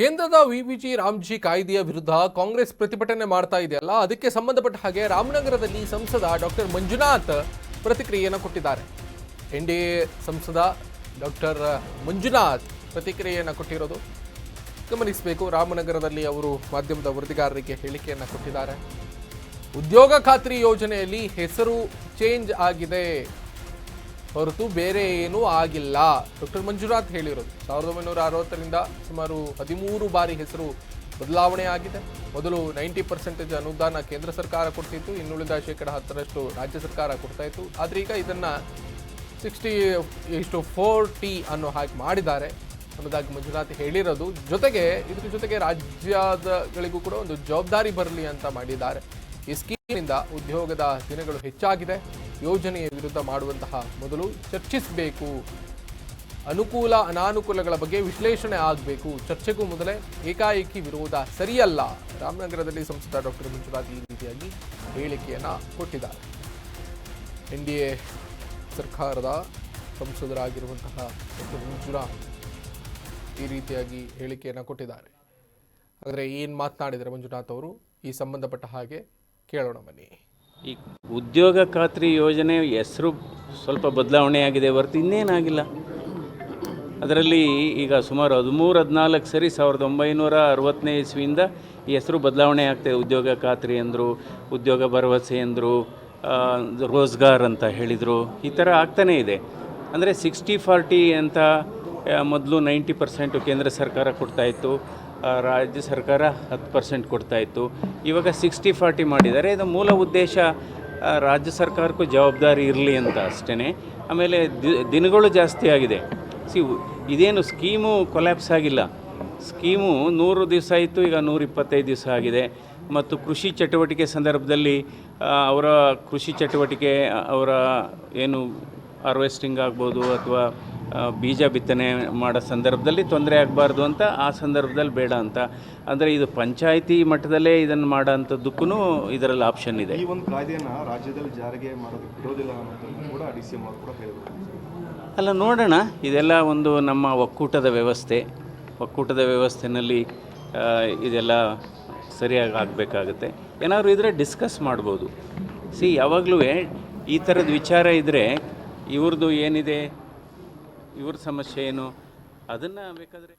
ಕೇಂದ್ರದ ವಿಬಿಜಿ ರಾಮ್ಜಿ ಕಾಯ್ದೆಯ ವಿರುದ್ಧ ಕಾಂಗ್ರೆಸ್ ಪ್ರತಿಭಟನೆ ಮಾಡ್ತಾ ಇದೆಯಲ್ಲ, ಅದಕ್ಕೆ ಸಂಬಂಧಪಟ್ಟ ಹಾಗೆ ರಾಮನಗರದಲ್ಲಿ ಸಂಸದ ಡಾಕ್ಟರ್ ಮಂಜುನಾಥ್ ಪ್ರತಿಕ್ರಿಯೆಯನ್ನು ಕೊಟ್ಟಿದ್ದಾರೆ. ಎನ್ಡಿಎ ಸಂಸದ ಡಾಕ್ಟರ್ ಮಂಜುನಾಥ್ ಪ್ರತಿಕ್ರಿಯೆಯನ್ನು ಕೊಟ್ಟಿರೋದು ಗಮನಿಸಬೇಕು. ರಾಮನಗರದಲ್ಲಿ ಅವರು ಮಾಧ್ಯಮದ ವರದಿಗಾರರಿಗೆ ಹೇಳಿಕೆಯನ್ನು ಕೊಟ್ಟಿದ್ದಾರೆ. ಉದ್ಯೋಗ ಖಾತ್ರಿ ಯೋಜನೆಯಲ್ಲಿ ಹೆಸರು ಚೇಂಜ್ ಆಗಿದೆ ಹೊರತು ಬೇರೆ ಏನೂ ಆಗಿಲ್ಲ. ಡಾಕ್ಟರ್ ಮಂಜುನಾಥ್ ಹೇಳಿರೋದು 1960ರಿಂದ ಸುಮಾರು 13 ಬಾರಿ ಹೆಸರು ಬದಲಾವಣೆ ಆಗಿದೆ. ಮೊದಲು 90% ಅನುದಾನ ಕೇಂದ್ರ ಸರ್ಕಾರ ಕೊಡ್ತಿತ್ತು, ಇನ್ನುಳಿದ 10% ರಾಜ್ಯ ಸರ್ಕಾರ ಕೊಡ್ತಾ ಇತ್ತು. ಆದರೆ ಈಗ ಇದನ್ನು 60:40 ಅನ್ನೋ ಹಾಗೆ ಮಾಡಿದ್ದಾರೆ ಅನ್ನೋದಾಗಿ ಮಂಜುನಾಥ್ ಹೇಳಿರೋದು. ಇದ್ರ ಜೊತೆಗೆ ರಾಜ್ಯಗಳಿಗೂ ಕೂಡ ಒಂದು ಜವಾಬ್ದಾರಿ ಬರಲಿ ಅಂತ ಮಾಡಿದ್ದಾರೆ. ಈ ಸ್ಕೀಮ್ನಿಂದ ಉದ್ಯೋಗದ ದಿನಗಳು ಹೆಚ್ಚಾಗಿದೆ. ಯೋಜನೆಯ ವಿರುದ್ಧ ಮಾಡುವಂತಹ ಮೊದಲು ಚರ್ಚಿಸಬೇಕು. ಅನುಕೂಲ ಅನಾನುಕೂಲಗಳ ಬಗ್ಗೆ ವಿಶ್ಲೇಷಣೆ ಆಗಬೇಕು. ಚರ್ಚೆಗೂ ಮೊದಲೇ ಏಕಾಏಕಿ ವಿರೋಧ ಸರಿಯಲ್ಲ. ರಾಮನಗರದಲ್ಲಿ ಸಂಸದ ಡಾಕ್ಟರ್ ಮಂಜುನಾಥ್ ಈ ರೀತಿಯಾಗಿ ಹೇಳಿಕೆಯನ್ನು ಕೊಟ್ಟಿದ್ದಾರೆ. ಎನ್ಡಿಎ ಸರ್ಕಾರದ ಸಂಸದರಾಗಿರುವಂತಹ ಡಾಕ್ಟರ್ ಮಂಜುನಾಥ್ ಈ ರೀತಿಯಾಗಿ ಹೇಳಿಕೆಯನ್ನು ಕೊಟ್ಟಿದ್ದಾರೆ. ಆದರೆ ಏನು ಮಾತನಾಡಿದರೆ ಮಂಜುನಾಥ್ ಅವರು ಈ ಸಂಬಂಧಪಟ್ಟ ಹಾಗೆ ಕೇಳೋಣ ಬನ್ನಿ. ಈ ಉದ್ಯೋಗ ಖಾತ್ರಿ ಯೋಜನೆ ಹೆಸರು ಸ್ವಲ್ಪ ಬದಲಾವಣೆಯಾಗಿದೆ ಹೊರತು ಇನ್ನೇನಾಗಿಲ್ಲ. ಅದರಲ್ಲಿ ಈಗ ಸುಮಾರು 13-14 ಸರಿ 1960ನೇ ಇಸ್ವಿಯಿಂದ ಈ ಹೆಸರು ಬದಲಾವಣೆ ಆಗ್ತಾಯಿದೆ. ಉದ್ಯೋಗ ಖಾತ್ರಿ ಅಂದರು, ಉದ್ಯೋಗ ಭರವಸೆ ಅಂದರು, ರೋಜ್ಗಾರ್ ಅಂತ ಹೇಳಿದರು. ಈ ಥರ ಆಗ್ತಾನೇ ಇದೆ. ಅಂದರೆ 60-40 ಅಂತ ಮೊದಲು 90% ಕೇಂದ್ರ ಸರ್ಕಾರ ಕೊಡ್ತಾಯಿತ್ತು, ರಾಜ್ಯ ಸರ್ಕಾರ 10% ಕೊಡ್ತಾಯಿತ್ತು. ಇವಾಗ 60-40 ಮಾಡಿದ್ದಾರೆ. ಇದು ಮೂಲ ಉದ್ದೇಶ ರಾಜ್ಯ ಸರ್ಕಾರಕ್ಕೂ ಜವಾಬ್ದಾರಿ ಇರಲಿ ಅಂತ ಅಷ್ಟೇ. ಆಮೇಲೆ ದಿನಗಳು ಜಾಸ್ತಿ ಆಗಿದೆ. ಇದೇನು ಸ್ಕೀಮು ಕೊಲ್ಯಾಪ್ಸ್ ಆಗಿಲ್ಲ. ಸ್ಕೀಮು 100 ದಿವಸ ಇತ್ತು, ಈಗ 125 ದಿವಸ ಆಗಿದೆ. ಮತ್ತು ಕೃಷಿ ಚಟುವಟಿಕೆ ಸಂದರ್ಭದಲ್ಲಿ ಅವರ ಕೃಷಿ ಚಟುವಟಿಕೆ ಅವರ ಏನು ಹಾರ್ವೆಸ್ಟಿಂಗ್ ಆಗ್ಬೋದು ಅಥವಾ ಬೀಜ ಬಿತ್ತನೆ ಮಾಡೋ ಸಂದರ್ಭದಲ್ಲಿ ತೊಂದರೆ ಆಗಬಾರ್ದು ಅಂತ ಆ ಸಂದರ್ಭದಲ್ಲಿ ಬೇಡ ಅಂತ. ಅಂದರೆ ಇದು ಪಂಚಾಯಿತಿ ಮಟ್ಟದಲ್ಲೇ ಇದನ್ನು ಮಾಡೋ ಅಂಥದ್ದಕ್ಕೂ ಇದರಲ್ಲಿ ಆಪ್ಷನ್ ಇದೆ. ಈ ಒಂದು ಕಾಯ್ದೆಯನ್ನು ರಾಜ್ಯದಲ್ಲಿ ಜಾರಿಗೆ ಮಾಡೋದಕ್ಕೆ ಬಿಡೋದಿಲ್ಲ ಅನ್ನೋದನ್ನು ಕೂಡ DCM ಅವರು ಕೂಡ ಹೇಳಿದರು. ಅಲ್ಲ, ನೋಡೋಣ. ಇದೆಲ್ಲ ಒಂದು ನಮ್ಮ ಒಕ್ಕೂಟದ ವ್ಯವಸ್ಥೆಯಲ್ಲಿ ಇದೆಲ್ಲ ಸರಿಯಾಗಿ ಆಗಬೇಕಾಗುತ್ತೆ. ಏನಾದರೂ ಇದ್ದರೆ ಡಿಸ್ಕಸ್ ಮಾಡ್ಬೋದು. ಯಾವಾಗಲೂ ಈ ಥರದ ವಿಚಾರ ಇದ್ದರೆ ಇವ್ರದ್ದು ಏನಿದೆ, ಇವ್ರ ಸಮಸ್ಯೆ ಏನು, ಅದನ್ನು ಬೇಕಾದರೆ